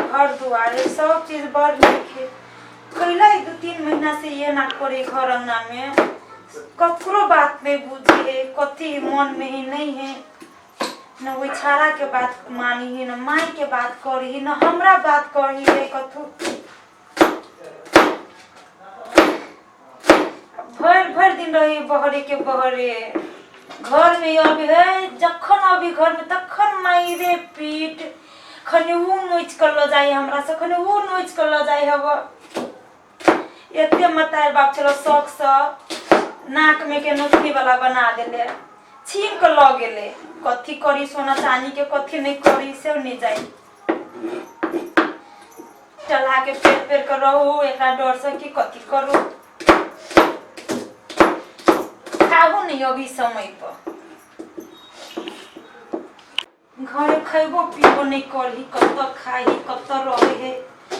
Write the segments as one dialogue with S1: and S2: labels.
S1: घर दुआरे सब चीज बड़ नीक है। कैला 2-3 महीना से ये ना करे घर अंगना में ककरो बात नहीं बुझे, कथी मन में ही नहीं है, न वो छाड़ा के बात मानी है, न माई के बात करी है, न हमरा बात करी है। कथू भर दिन रही बहरे के बहरे घर में अभी है जखन अभी घर में तखन मायरे पीट खने ऊ नोच कर लो जाए हमरा से, खने ऊ नोच कर लो जाए। हब एते मतार बाप चलो शौक से नाक में के नोचनी वाला बना देले, छीन के ल गेले। कथी करी सोना चांदी के कथी नहीं करी से नहीं जाए। चला के पेट कर रहू एकरा डर से कि कथी करू खाबो नहीं अभी समय पर घर खैबो पीबो नहीं करही, कत खाही कत रहे है।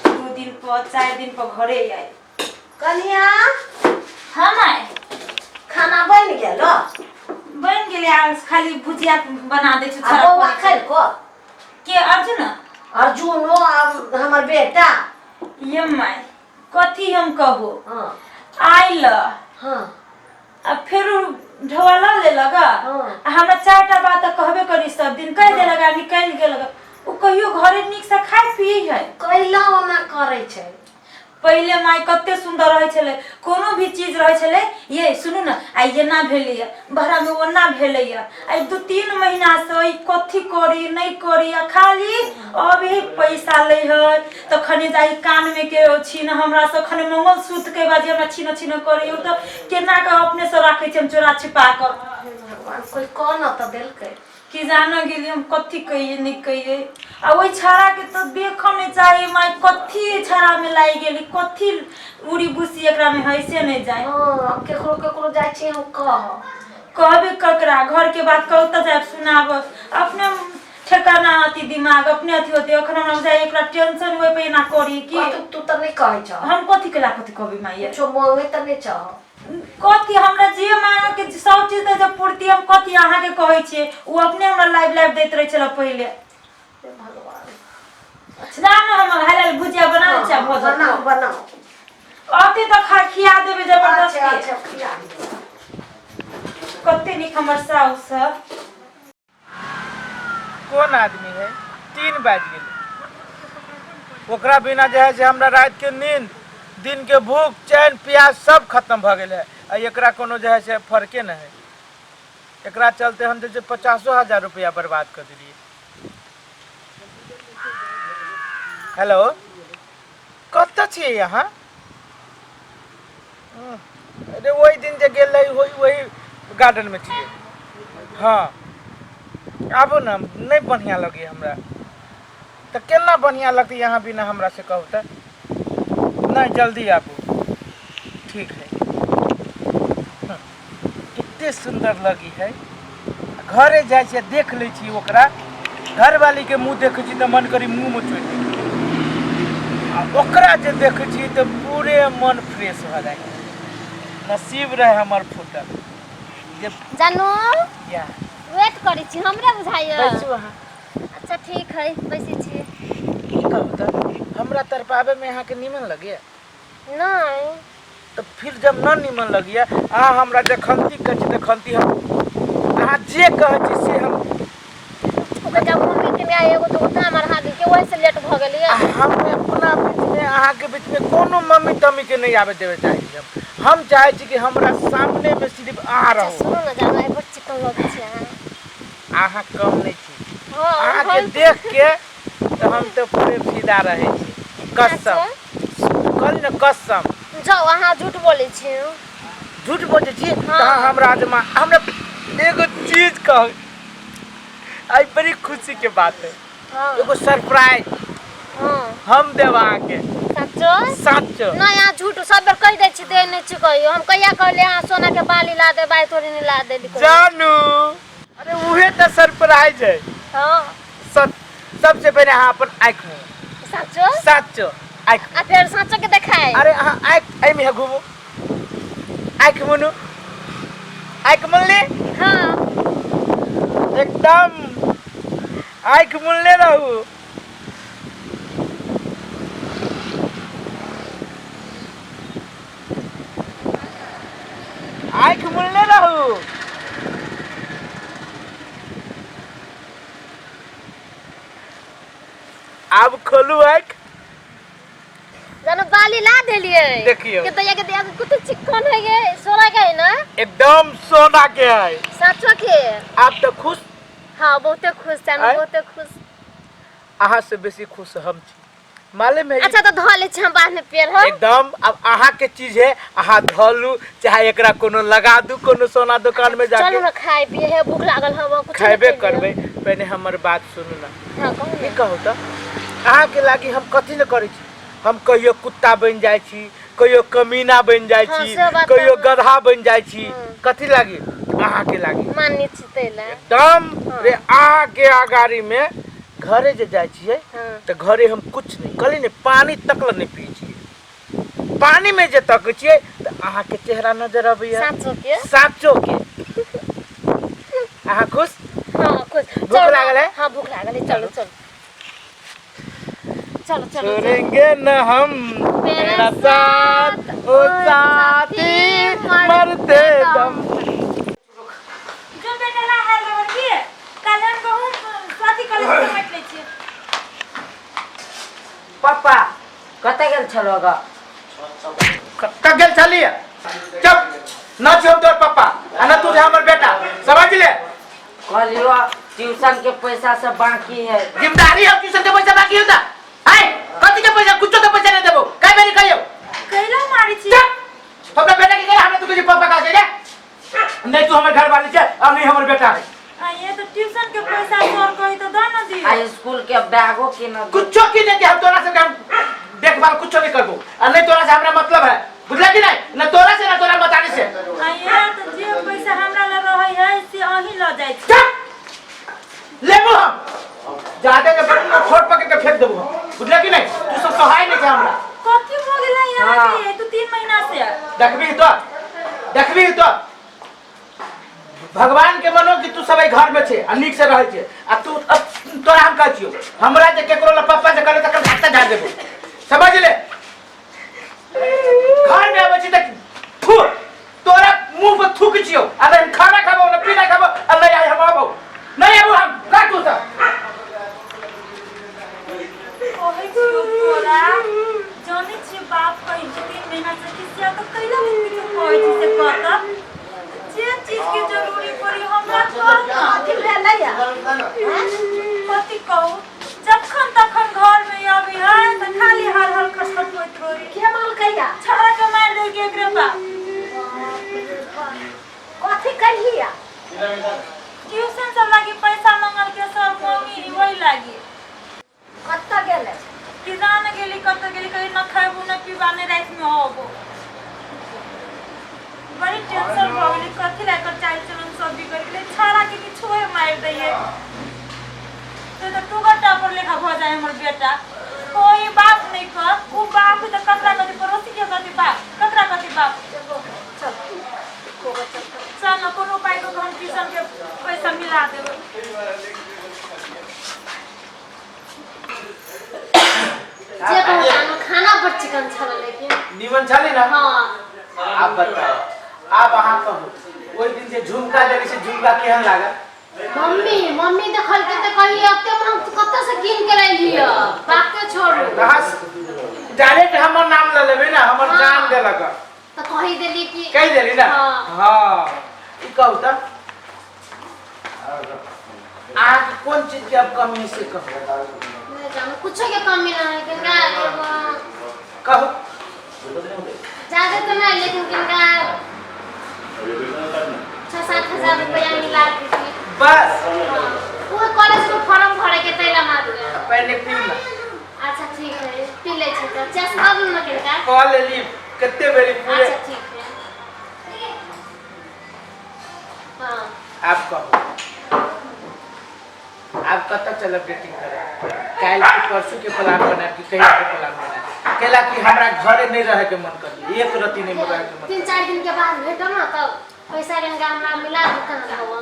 S1: 2 दिन पर 4 दिन पर घरे आए।
S2: कन्या
S1: हम आए
S2: खाना बन गेल?
S1: बन गेले, आज खाली भुजिया बना दे छु।
S2: बौआ खाइल को
S1: के अर्जुन
S2: अर्जुन हो हमर बेटा।
S1: ये माय कथी हम कहू।
S2: हां
S1: आइल
S2: हां
S1: अब फिर ढोला ले लगा। हमरा 4टा बात कहबे करी सब दिन कह दे लगा निकल गेल लगा। उ कहियो घरे निक से खाय पिए है
S2: कैला ओना करे छै।
S1: पहले माय कते सुंदर रहे छले, कोनो भी चीज रहे छले। ये सुनु ना आई ये ना भेलिए बहरा में ओना भेलिए। आई 2-3 महीना से कथी करी नहीं करी खाली अभी पैसा ले है तो खने जाई कान में के छीन हमरा से खने मंगल सूत्र के बाजी हमरा छीन छीन करी तो केना के अपने से राखे छी हम चोरा छिपा कर।
S2: भगवान कोई कोन त देल के
S1: कि जाना गेली हम कथी कहिए नहीं कहिए। आ ओई छाड़ा के तो देखो में चाहिए माय कथी छाड़ा में लाई गेली कथी उड़ी बुसी एकरा में है से नहीं जाए।
S2: हां केकरो केकरो जाय छी हम
S1: कहबे ककरा घर के बात कहू त जाय सुनाब अपने ठिकाना आती दिमाग अपने अथी होते। अखन हम जाए एकरा टेंशन होय पे ना करी कि
S2: तू त नहीं कहै छ।
S1: हम कथी केला कथी कहबे माय
S2: छो मोंगे त नहीं छ
S1: कथी हमरा जे मांगे के सब चीज दे पूर्ति हम कथी आहा के कहै छी। उ अपने हमरा लाइव दैत रहे छला पहले।
S2: भगवान
S1: ना ना हम हलाल भुजिया बना ले छ
S2: बनाओ बनाओ
S1: आते तो खिया देबे जबरदस्ती।
S2: अच्छा खिया
S1: कते निक हमर साउस
S3: कौन आदमी है 3 बज गेल ओकरा बिना जे है से हमरा रात के नींद दिन के भूख चैन प्यास सब खत्म भ गेल है। आ एकरा कोनो जे है से फर्के न है। एकरा चलते हम जे 50,000 रुपया बर्बाद कर दिलिए। हेलो कत छी यहाँ? अरे वही दिन जे गेल रही वही गार्डन में छिए। हाँ आबू ना नहीं बढ़िया लगी हमरा तो केना बढ़िया लगती यहाँ बिना हमरा से कहू तो नहीं जल्दी आबू ठीक है। कितने सुंदर लगी है घरे जाए से देख ले छी ओकरा घर वाली के मुंह देखे छी तो मन करी मुंह में चोट ओकरा जे देखे छी तो पूरे मन फ्रेश हो जाए। नसीब रहे हमर फूटल जे
S4: जानू
S3: या
S4: वेट करी छी हमरा बुझाइए।
S3: बैसू अहाँ।
S4: अच्छा ठीक है बैसे छी।
S3: की कहू तो हमरा तरपावे में यहाँ के निमन लगे
S4: नहीं
S3: तो फिर जब न निमन लगिया अहाँ हमरा जे खंती कह छी खंती हम अहाँ जे कह छी से हम
S4: जब मम्मी के में आए एगो तो उतना हमार हाथ के वही से लेट भ गेलिए।
S3: हम अपना बीच में अहाँ के बीच में कोनो मम्मी तम्मी के नहीं आवे देवे चाहिए। हम चाहे छी कि हमरा सामने में सिर्फ अहाँ रहो।
S4: सुनो ना जानो ए बच्ची चिकन लगे छी
S3: अहाँ कम नहीं छी।
S4: हां
S3: अहाँ के देख के तो हम तो पूरे फिदा रहे छी कसम कल न कसम।
S4: जाओ अहाँ झूठ बोले छी।
S3: झूठ बोले छी तो हमरा आत्मा हमरा एगो चीज कह आई बड़ी खुशी के बात है।
S4: हां
S3: एगो सरप्राइज हम देवा के
S4: सच्चो
S3: सच्चो
S4: ना यहाँ झूठ सब बार कह दे छी दे नहीं छी कहियो। हम कहिया कहले हां सोना के बाली ला दे बाई थोड़ी नहीं ला दे
S3: जानू। अरे उहे तो सरप्राइज है।
S4: हां
S3: सबसे पहले अहाँ अपन आँख मुँह
S4: सच्चो
S3: सच्चो आँख
S4: आ फिर सच्चो के देखाए।
S3: अरे अहाँ आँख एमे है घुमू आँख मुनु आँख मुनले
S4: हां
S3: एकदम आँख मुनले रहू बोलने रहू अब खोलू आँख
S4: जानो बाली ला देलिए
S3: देखियो
S4: के दैया के दिया कुछ चिकन है ये सोना का है ना
S3: एकदम सोना के है
S4: सचो के
S3: आप तो खुश
S4: हां बहुते खुश छै हम बहुते खुश
S3: अहाँ से बेसी खुश हम छी मालूम है
S4: अच्छा तो धो ले छी हम बाद में पेड़ हो
S3: एकदम अब अहाँ के चीज है अहाँ धोलू चाहे एकरा कोनो लगा दू कोनो सोना दुकान में जाके
S4: चलो ना खाए पिए है भूख लागल हवा कुछ
S3: खाइबे करबे पहले हमर बात सुनू ना
S4: हां कहू
S3: की कहू त अहाँ के लागी हम कथि न करै छी हम कहियो कुत्ता बन जाय छी कहियो कमीना बन जाय छी कहियो गधा बन जाय छी कथि लागी अहाँ के लागी
S4: माननी छी तेला
S3: एकदम रे अहाँ के आगारी में घरे जे जाय छियै त घरे हम कुछ नहीं कली ने पानी तकल नहीं पी छियै पानी में जे तक छियै त अहाँ के चेहरा नजर अबैया साचो के अहाँ खुश
S4: हां खुश
S3: भूख लागल है
S4: हां भूख लागल है चलो चलो चलो चलो
S3: छोड़ेंगे न हम तेरा साथ ओ साथी मरते दम
S1: जो बेटा ला है लड़की कल हम कहूं स्वाति कॉलेज में बैठ ले छी
S2: पापा कते गेल छलो ग
S3: कत्ता गेल छलिए चुप न छी हम तोर पापा आ न तू जे हमर बेटा समझ ले
S2: कहलियो ट्यूशन के पैसा सब बाकी है
S3: जिम्मेदारी है ट्यूशन के पैसा बाकी होता है कथि के पैसा कुछ तो पैसा नहीं देबो काई बेरी कहियो
S1: कैला मारी छी
S3: चुप हमरा बेटा के गेल हमरा तू के पापा का दे नहीं तू हमर घर वाली छै और नहीं हमर बेटा है
S1: ये तो ट्यूशन के पैसा सर कोई तो दो न दी
S2: आ स्कूल के बैगो के न
S3: कुछ की नहीं हम तोरा से हम देखभाल कुछ नहीं करबो और नहीं तोरा से हमरा मतलब है बुझला कि नहीं न तोरा से न तोरा बतानी से
S1: ये तो जे पैसा हमरा ल रहै है से अही ल जाय छी
S3: लेबो हम जादे के बड़ में फोड़ पके के फेंक देबो बुझला कि नहीं तू सब सहाय नहीं छै हमरा
S1: कथि हो गेलै यहाँ के तू 3 महीना से देखबी तो भगवान के मनो कि तू सब घर में छे आ नीक से रहै छे आ तू तोरा हम कहै छियो हमरा जे केकरो ल पापा जे करे तकर खाता झाड़ देबो समझ ले घर में आबै छी त थू तोरा मुंह पे थूक छियो अगर हम खाना खाबो न पीना खाबो आ नहीं आइ हम आबो नहीं आबो हम काटू त ओहे तोरा जाने छी बाप कहि 3 महीना से किसिया तो कैला भी कोई चीज से कहता जे चीज के जरूरी पड़ी हमरा कहता
S2: कथि भेलै या
S1: कथि कहू जखन तखन घर में आबी है त खाली हर हर खसखस होइत रही
S2: के माल कैया
S1: छाड़ा के मार दे के एकरे बा
S2: कथि कहिया
S1: ट्यूशन सब लागी पैसा मंगल के सर मम्मी वही लागी
S2: कत्ता गेले
S1: किसान गेली कत गेली कहीं न खाबू न पीबा ने रात में होबो बड़ी टेंशन हो गेली कथि ला कर चाल चलन सब बिगड़ गेले छाड़ा के कि छोए मार दइए तो टुगटा पर लेखा हो जाए हमर बेटा कोई बात नहीं कर वो बाप तो कतरा कति पड़ोसी के कति बाप कतरा कति बाप चल न कोनो उपाय को हम ट्यूशन के पैसा मिला देबो
S4: जे कहू खाना पर चिकन छल लेकिन
S3: निमन छले ना
S4: हां
S3: आप बताओ आप अहाँ कहू ओइ दिन जे झुमका देली से झुमका केहन लागल
S4: मम्मी देखल के त कही अते हम कत्ता से कीन के लै लियो बाप के छोड़ू
S3: डायरेक्ट हमर नाम ले लेबे ना हमर जान देलक
S4: त कहि देली कि
S3: कहि देली ना हां ई कहू त आ कौन चीज के अब कमी से कहू
S4: नहीं जानो कुछ के कमी ना है किनका
S3: कहू
S4: ज्यादा तो नहीं लेकिन किनका 6-7 हजार रुपया मिला के
S3: बस
S4: वो कॉलेज में फॉर्म भरे के तैला मार दे
S3: पहले पी ना
S4: अच्छा ठीक है पी ले छै त चश्मा दू न किनका
S3: कॉल लेली कत्ते बेरी पूरे
S4: अच्छा ठीक है हां
S3: आप कहो आप कब तक चलब डेटिंग करे काल के परसों के प्लान बना कि कहीं के प्लान बना केला कि हमरा घरे नहीं रहे के मन कर एक रति नहीं रहे के मन
S4: 3-4 दिन के बाद भेटो ना तब पैसा गंगा हमरा मिला देता हवा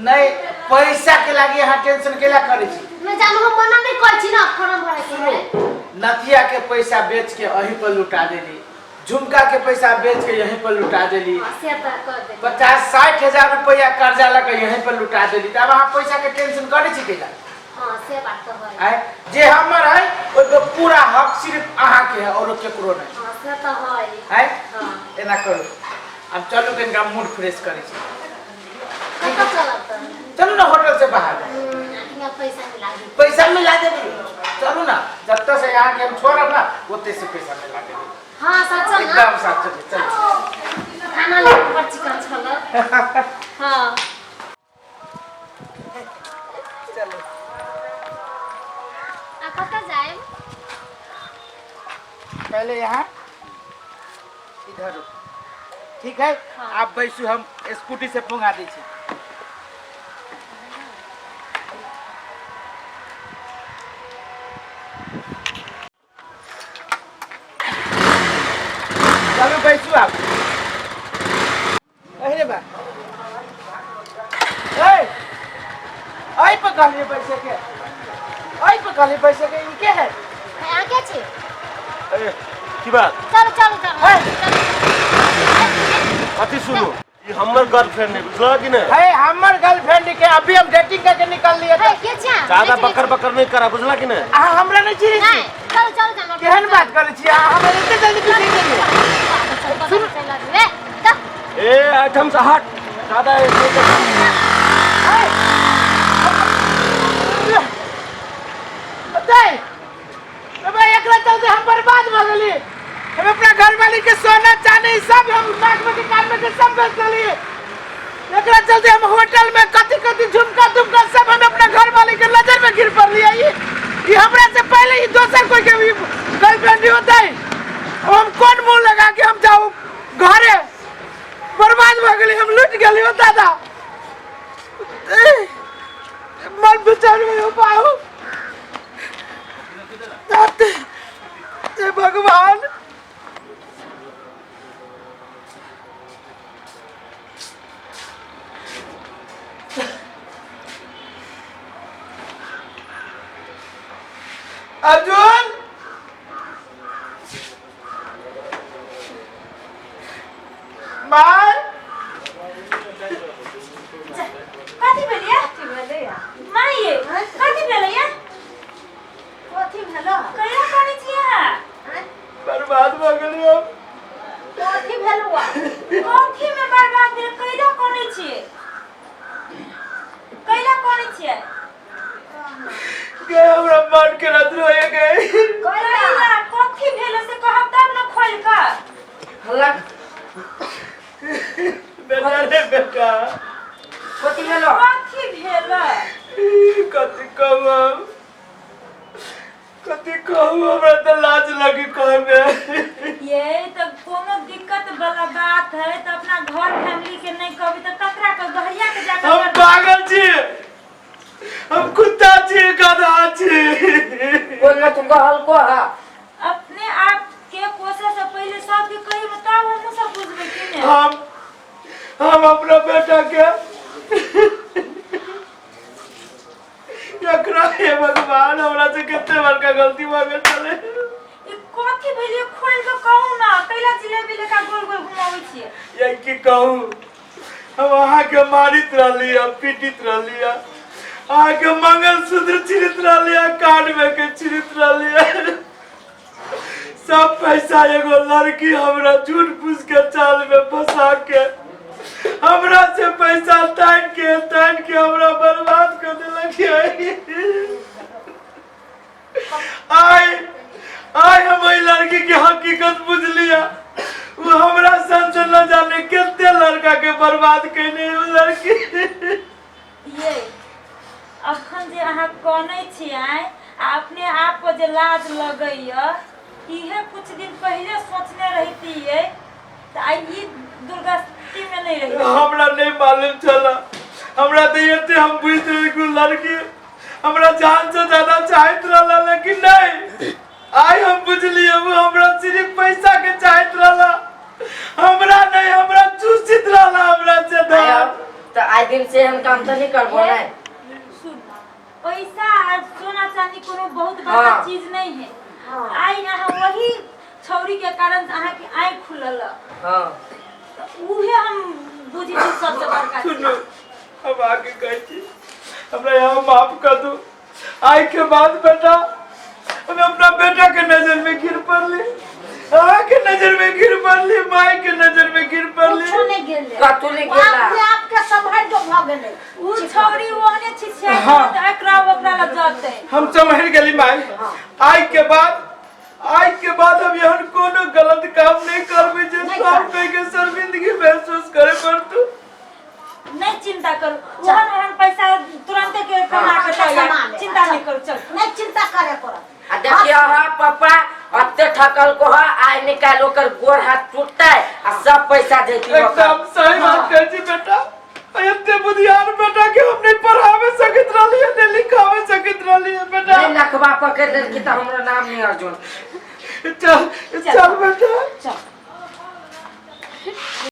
S3: नहीं पैसा के लागी यहाँ टेंशन केला करे छी
S4: मैं जानू हम मना नहीं कर छी ना फॉर्म भरे के
S3: नथिया के पैसा बेच के अही पर लुटा देली झुमका के पैसा बेच के यहीं पर लुटा देली।
S4: से तो कर दे
S3: 50-60 हजार रुपया कर्जा लगा यहीं पर लुटा देली। तब अहाँ पैसा के टेंशन करे छी केला?
S4: हां से बात तो है।
S3: आय जे हमर है ओइ पे पूरा हक सिर्फ अहाँ के है और केकरो नहीं।
S4: हां से तो है।
S3: आय
S4: हां
S3: एना करू। अब चलो कनिका मूड फ्रेश करे छी।
S4: कतऽ चलत?
S3: चलू ना होटल से बाहर।
S4: यहाँ
S3: पैसा मिला देबी। चलू ना जब तक से यहाँ के हम छोड़ब ना ओते से पैसा मिला देबी।
S4: हाँ सच ना
S3: एकदम सच चल
S4: खाना ले पर्ची कर छल। हाँ
S3: चलो
S4: आ कतऽ जाए?
S3: पहले यहाँ इधर रुक। ठीक है
S4: हाँ।
S3: आप बैसू हम स्कूटी से पंगा दै छी। चलो बैसू आप। अरे बा आई पकड़ लिए पैसे के। आई पकड़ लिए पैसे के इनके है।
S4: आगे छे
S5: ए की बात
S4: चलो चलो चलो
S5: अति सुनो ये हमर गर्लफ्रेंड है बुझला कि नहीं
S3: है हमर गर्लफ्रेंड के अभी हम डेटिंग करके निकल लिए
S4: है के छा
S5: ज्यादा बकर बकर नहीं करा बुझला कि नहीं
S3: अहाँ हमरा नहीं चिन्है
S4: नहीं
S3: छी।
S4: चलो चलो चलो
S3: केहन बात करै छी अहाँ हमरा एते जल्दी पूछै छी।
S4: सुन चला रे त
S5: ए आइटम से हट ज्यादा
S3: बताई अबे एकरा चलते हम बर्बाद भ गेली। हम अपना घरवाली के सोना चांदी सब हम नाक में के कान में के सब बेच देली। एकरा चलते हम होटल में कथी झुमका तुमका सब हम अपना घरवाली के नजर में गिर पड़लिए। ये हमरा से पहले ही दोसर कोई के गर्लफ्रेंड होता है। हम कौन मुंह लगा के हम जाऊं घरे? बर्बाद भ गेली हम लूट गेली हो दादा। मन विचार में हो पाऊ हे भगवान। अर्जुन मार
S1: कथी भेलिए? माये कथी भेलिए?
S6: कथी भेलो?
S1: कहिया करै छियै?
S3: बर्बाद भ गेली हम।
S6: कथी भेलुआ?
S1: कथी में बर्बाद भेल? कहिया करै छियै? कहिया करै छियै?
S3: के हमरा मन के रात रोए गए।
S1: कहिया कथी भेल से कहब तब न खोल कर।
S2: हल्ला
S3: बेटा रे बेटा
S2: कथी भेलो
S1: कथी भेल?
S3: कथी कहूँ हमरा तो लाज लगी कहबे।
S1: ये तो कोनो दिक्कत वाला बात है तो अपना घर फैमिली के नहीं कहबी तो ककरा के गहरिया के जाकर
S3: हम पागल छी। हम कुत्ता छी गधा छी।
S2: कोई मत कहल को है
S1: अपने आप के कोसे से पहले सब के कही बताओ हम सब बुझबे कि नहीं।
S3: हम अपना बेटा के एकरा हे भगवान हमरा से कितने बार का गलती भ गेल चले।
S1: ई कथी भेलिए खोल के कहू ना कैला जिलेबी लेका गोल गोल घुमाबै छियै।
S3: ये की कहूँ हम अहाँ के मारित रहली पीटित रहली अहाँ के मंगलसूत्र छिरित रहली कान में के छिरित रहली। सब पैसा एगो लड़की हमरा झूठ फूस के चाल में फंसा के हमरा से पैसा तान के हमरा बर्बाद कर देलक। आई हम ओई लड़की के हकीकत बुझ लिया। वो हमरा संग से न जाने कितने लड़का के बर्बाद कैने वो लड़की।
S1: ये अखन जे अहाँ कनै छियै अपने आप को जे लाज लगैया इहे कुछ दिन पहले सोचने रहतिए तो आई ई दुर्गति में नहीं रही।
S3: हमरा नहीं मालूम चला। हमरा तो ये हम बुझ रही लड़की हमरा जान से ज्यादा चाहत रहला लेकिन नहीं। आई हम बुझलिए वो हमरा सिर्फ पैसा के चाहत रहला। हमरा नहीं हमरा चूसित रहला हमरा से धन।
S2: तो आज दिन से हम काम तो नहीं करबो नहीं।
S1: पैसा और सोना चांदी कोनो बहुत बड़ा चीज नहीं है। आई यहाँ वही छौरी के कारण अहाँ के आँख खुलल
S2: हाँ
S1: उहे हम बुझी छी सबसे बड़का चीज।
S3: सुनो अब आगे कहै छी हमरा यहाँ माफ कर दो। आज के बाद बेटा हम अपना बेटा के नजर में गिर पड़ली, अहाँ के नजर में गिर पड़ली, माई के नजर में गिर पड़ली।
S6: कुछो नहीं गेले
S2: कतुली गेला
S6: अपने आप के संभल जो भ गेले
S1: उ छौरी ओहने छिछिया
S3: हाँ।
S1: त एकरा ओकरा लग जाते
S3: हम संभल गेली माई। आज के बाद हम यहाँ कोनो गलत काम नहीं करबे जे सब पे के शर्मिंदगी महसूस करे पड़तू।
S1: नहीं चिंता करो ओहन पैसा तुरंत के कमा के तैयार चिंता नहीं करो चल
S6: नहीं चिंता करे पड़त।
S2: आ देखियो हा पापा अत्ते थकल को हा आइ निकाल ओकर गोर हाथ टूटता है आ सब पैसा देती
S3: एकदम सही बात कहै छी बेटा। एते बुधियार बेटा के हम नहीं पढ़ावे सकत रहली है, नहीं लिखावे सकत रहली है बेटा।
S2: नहीं नखबा पकड़ ले कि त हमरो नाम नहीं अर्जुन।
S3: चल बेटा।